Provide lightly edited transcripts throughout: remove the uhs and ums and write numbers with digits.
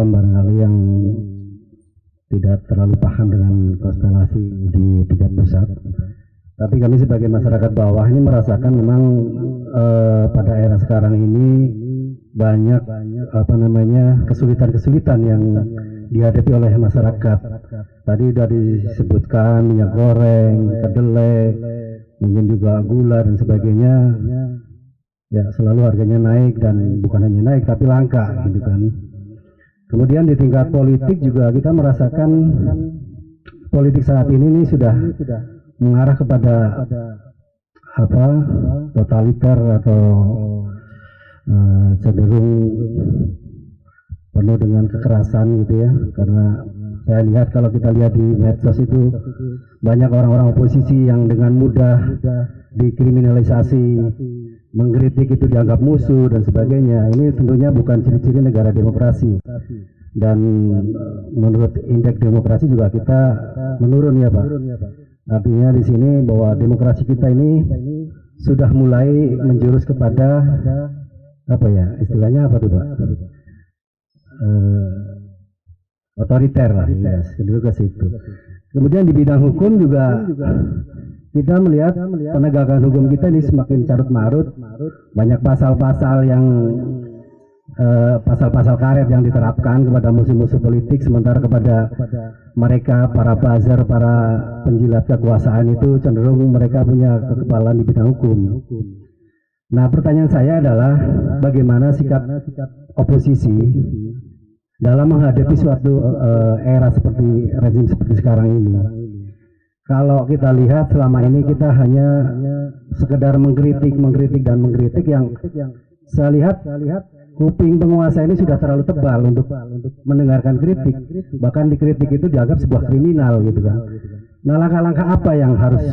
awam barangkali yang tidak terlalu paham dengan konstelasi di tingkat pusat. Tapi kami sebagai masyarakat bawah ini merasakan memang pada era sekarang ini banyak kesulitan-kesulitan yang dihadapi oleh masyarakat. Tadi sudah disebutkan minyak goreng, kedelai, mungkin juga gula dan sebagainya. Ya, selalu harganya naik dan bukan hanya naik tapi langka gitu kan. Kemudian di tingkat politik juga kita merasakan politik saat ini sudah mengarah kepada totaliter atau cenderung penuh dengan kekerasan gitu ya. Karena saya lihat kalau kita lihat di medsos itu banyak orang-orang oposisi yang dengan mudah dikriminalisasi, mengkritik itu dianggap musuh dan sebagainya. Ini tentunya bukan ciri-ciri negara demokrasi. Dan menurut indeks demokrasi juga kita menurun ya Pak. Artinya di sini bahwa demokrasi kita ini sudah mulai menjurus kepada istilahnya apa tuh Pak? Otoriter lah, ya, dulu ke situ. Kemudian di bidang hukum juga kita melihat penegakan hukum kita ini semakin carut marut, banyak pasal-pasal pasal-pasal karet yang diterapkan kepada musuh-musuh politik, sementara kepada mereka para buzzer, para penjilat kekuasaan itu cenderung mereka punya kekebalan di bidang hukum. Nah, pertanyaan saya adalah bagaimana sikap oposisi dalam menghadapi suatu era seperti rezim seperti sekarang ini. Kalau kita lihat selama ini kita hanya sekedar mengkritik yang saya lihat kuping penguasa ini sudah terlalu tebal untuk mendengarkan kritik. Bahkan dikritik itu dianggap sebuah kriminal gitu kan. Nah, langkah-langkah apa yang harus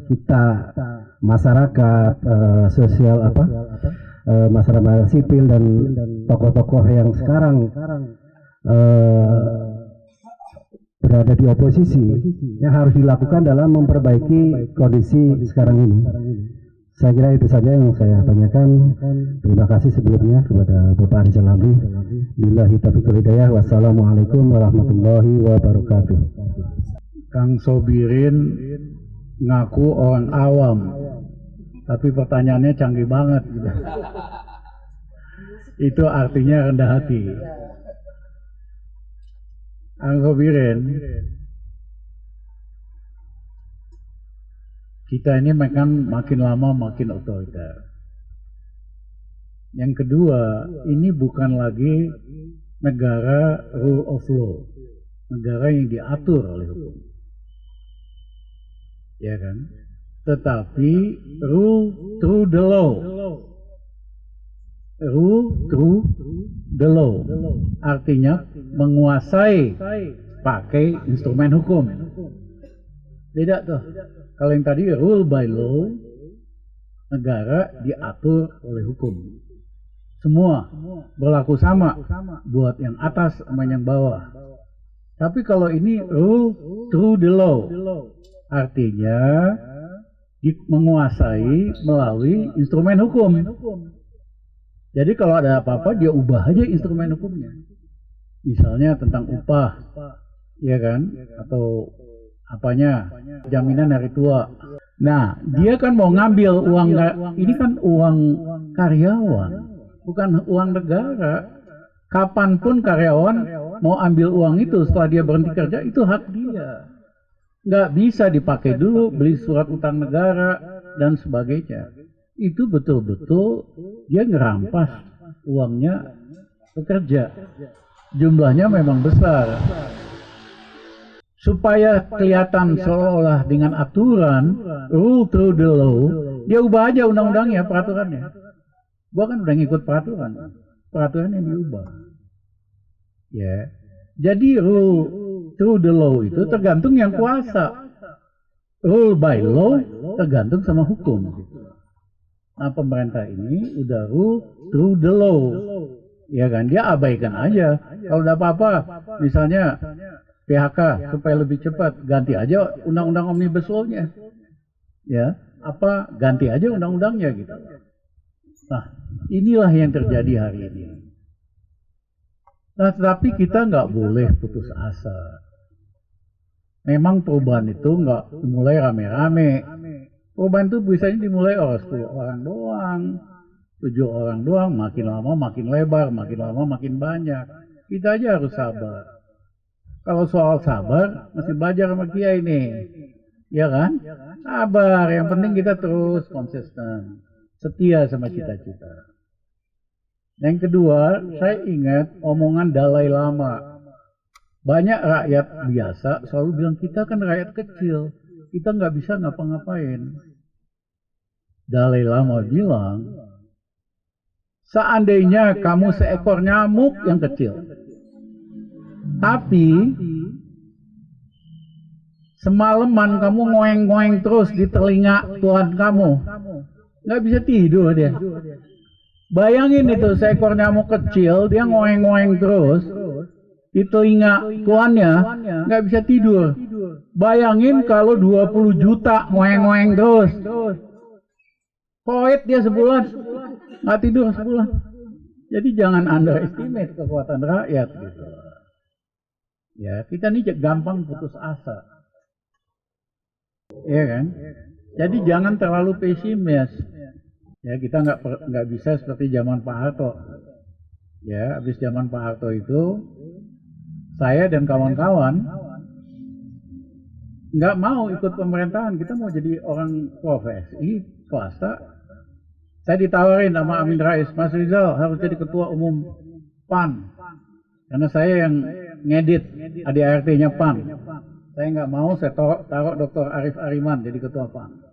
kita masyarakat masyarakat sipil dan tokoh-tokoh yang sekarang berada di oposisi yang harus dilakukan dalam memperbaiki kondisi sekarang ini? Saya kira itu saja yang saya tanyakan. Terima kasih sebelumnya kepada Bapak Rizal Ramli. Billahi taufiq wal hidayah. Wassalamualaikum warahmatullahi wabarakatuh. Kang Sobirin ngaku orang awam, tapi pertanyaannya canggih banget gitu. Itu artinya rendah hati. Kang Sobirin, kita ini makin lama makin otoriter. Yang kedua, ini bukan lagi negara rule of law, negara yang diatur oleh hukum, ya kan? Tetapi rule through the law, rule through the law, artinya menguasai pakai instrumen hukum. Beda tuh. Kalau yang tadi rule by law, negara diatur oleh hukum. Semua berlaku sama buat yang atas sama yang bawah. Tapi kalau ini rule through the law, artinya menguasai melalui instrumen hukum. Jadi kalau ada apa-apa dia ubah aja instrumen hukumnya. Misalnya tentang upah, ya kan? Atau apanya, jaminan hari tua. Nah, dia kan mau ngambil uang, ini kan uang karyawan, bukan uang negara. Kapanpun karyawan mau ambil uang itu setelah dia berhenti kerja, itu hak dia. Nggak bisa dipakai dulu, beli surat utang negara, dan sebagainya. Itu betul-betul dia ngerampas uangnya pekerja. Jumlahnya memang besar. Supaya kelihatan seolah-olah dengan aturan, rule through the law, dia ubah aja undang-undangnya, peraturannya. Gua kan udah ngikut peraturannya diubah. Ya, jadi rule through the law itu tergantung yang kuasa. Rule by law tergantung sama hukum. Nah, pemerintah ini udah rule through the law, ya kan? Dia abaikan aja. Kalau ada apa-apa, misalnya PHK supaya lebih cepat, ganti aja undang-undang omnibus law-nya. Ya, ganti aja undang-undangnya gitu. Nah, inilah yang terjadi hari ini. Nah, tetapi kita nggak boleh putus asa. Memang perubahan itu nggak dimulai rame-rame. Perubahan itu biasanya dimulai oleh 10 orang doang, 7 orang doang, makin lama makin lebar, makin lama makin banyak. Kita aja harus sabar. Kalau soal sabar, masih belajar sama Kiai nih. Ya kan? Sabar, yang penting kita terus konsisten. Setia sama cita-cita. Yang kedua, saya ingat omongan Dalai Lama. Banyak rakyat biasa selalu bilang, kita kan rakyat kecil, kita nggak bisa ngapa-ngapain. Dalai Lama bilang, seandainya kamu seekor nyamuk yang kecil, tapi semalaman kamu ngoeng-ngoeng terus di telinga Tuhan kamu, nggak bisa tidur dia. Bayangin itu seekor nyamuk kecil, dia ngoeng-ngoeng terus di telinga tuannya, nggak bisa tidur. Bayangin kalau 20 juta ngoeng-ngoeng terus. Koit dia sebulan, nggak tidur sebulan. Jadi jangan underestimate kekuatan rakyat gitu. Ya, kita nih gampang putus asa. Iya kan? Jadi jangan terlalu pesimis. Ya, kita nggak bisa seperti zaman Pak Harto. Ya, habis zaman Pak Harto itu, saya dan kawan-kawan nggak mau ikut pemerintahan. Kita mau jadi orang profesi swasta. Saya ditawarin sama Amin Rais, Mas Rizal harus jadi ketua umum PAN. Karena saya yang ngedit ADART-nya PAN. Saya nggak mau, saya taruh Dr. Arif Ariman jadi ketua PAN.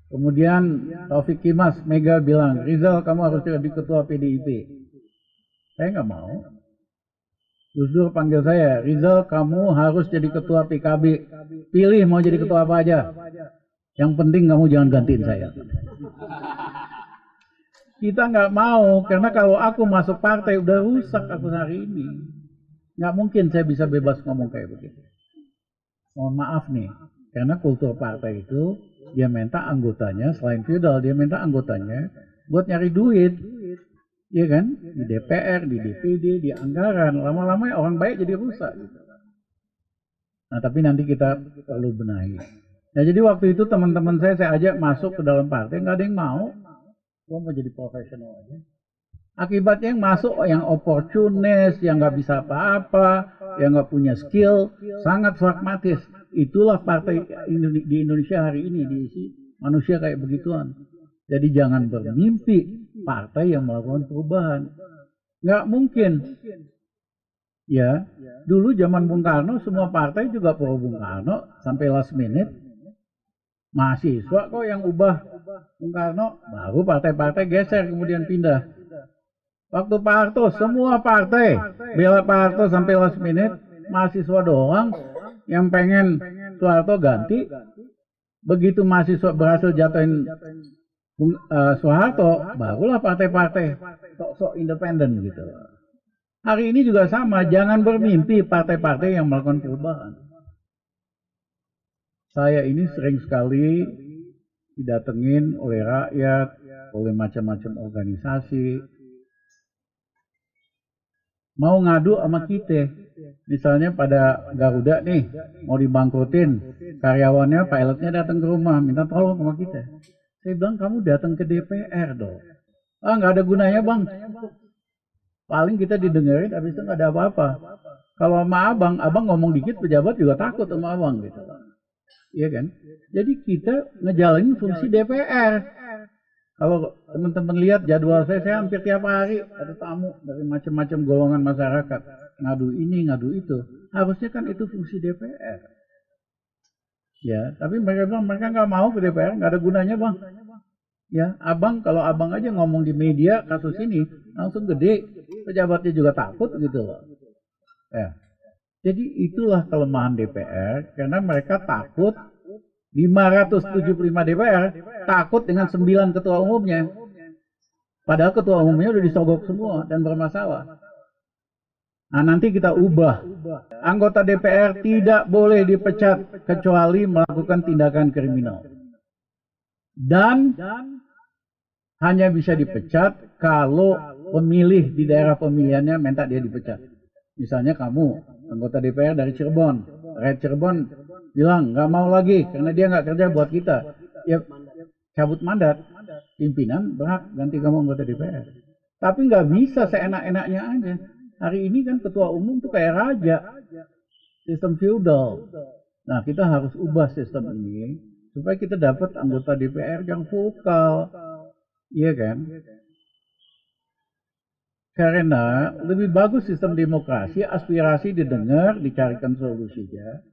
Kemudian Taufik Kimas, Mega bilang, Rizal kamu harus jadi ketua PDIP. Saya nggak mau. Gus Dur panggil saya, Rizal kamu harus jadi ketua PKB. Pilih mau jadi ketua apa aja. Yang penting kamu jangan gantiin saya. Kita nggak mau, karena kalau aku masuk partai udah rusak aku hari ini. Nggak mungkin saya bisa bebas ngomong kayak begitu. Mohon maaf nih, karena kultur partai itu dia minta anggotanya, selain feudal, dia minta anggotanya buat nyari duit. Iya kan? Di DPR, di DPD, di anggaran. Lama-lama orang baik jadi rusak. Gitu. Nah, tapi nanti kita perlu benahi. Nah, jadi waktu itu teman-teman saya ajak masuk ke dalam partai, nggak ada yang mau. Gua mau jadi profesional aja. Akibatnya yang masuk yang oportunis, yang nggak bisa apa-apa, yang nggak punya skill, sangat pragmatis. Itulah partai di Indonesia hari ini, diisi manusia kayak begituan. Jadi jangan bermimpi partai yang melakukan perubahan. Nggak mungkin. Ya, dulu zaman Bung Karno semua partai juga pro Bung Karno sampai last minute. Mahasiswa kok yang ubah Bung Karno, baru partai-partai geser kemudian pindah. Waktu Pak Harto, semua partai bela Pak Harto sampai last minute, mahasiswa doang yang pengen Soeharto ganti. Begitu mahasiswa berhasil jatuhin Soeharto, barulah partai-partai sok-sok independen gitu. Hari ini juga sama, jangan bermimpi partai-partai yang melakukan perubahan. Saya ini sering sekali didatengin oleh rakyat, oleh macam-macam organisasi, mau ngadu sama kita. Misalnya pada Garuda nih, mau dibangkrutin, karyawannya, pilotnya datang ke rumah, minta tolong sama kita. Saya bilang, kamu datang ke DPR dong. Ah, nggak ada gunanya bang. Paling kita didengerin, habis itu nggak ada apa-apa. Kalau sama abang ngomong dikit, pejabat juga takut sama abang gitu. Iya kan? Jadi kita ngejalanin fungsi DPR. Kalau teman-teman lihat jadwal saya hampir tiap hari ada tamu dari macam-macam golongan masyarakat. Ngadu ini, ngadu itu. Harusnya kan itu fungsi DPR. Ya, tapi mereka bilang mereka nggak mau ke DPR, nggak ada gunanya bang. Ya, kalau abang aja ngomong di media kasus ini langsung gede, pejabatnya juga takut gitu loh. Ya. Jadi itulah kelemahan DPR, karena mereka takut 575 DPR takut dengan 9 ketua umumnya. Padahal ketua umumnya udah disogok semua dan bermasalah. Nah, nanti kita ubah. Anggota DPR tidak boleh dipecat kecuali melakukan tindakan kriminal. Dan hanya bisa dipecat kalau pemilih di daerah pemilihannya minta dia dipecat. Misalnya kamu, anggota DPR dari Cirebon, rakyat Cirebon bilang nggak mau lagi karena dia nggak kerja buat kita. Ya cabut mandat, pimpinan berhak ganti kamu anggota DPR. Tapi nggak bisa seenak-enaknya aja. Hari ini kan ketua umum tuh kayak raja, sistem feudal. Nah, kita harus ubah sistem ini supaya kita dapat anggota DPR yang vokal, iya kan? Karena lebih bagus sistem demokrasi, aspirasi didengar, dicarikan solusinya.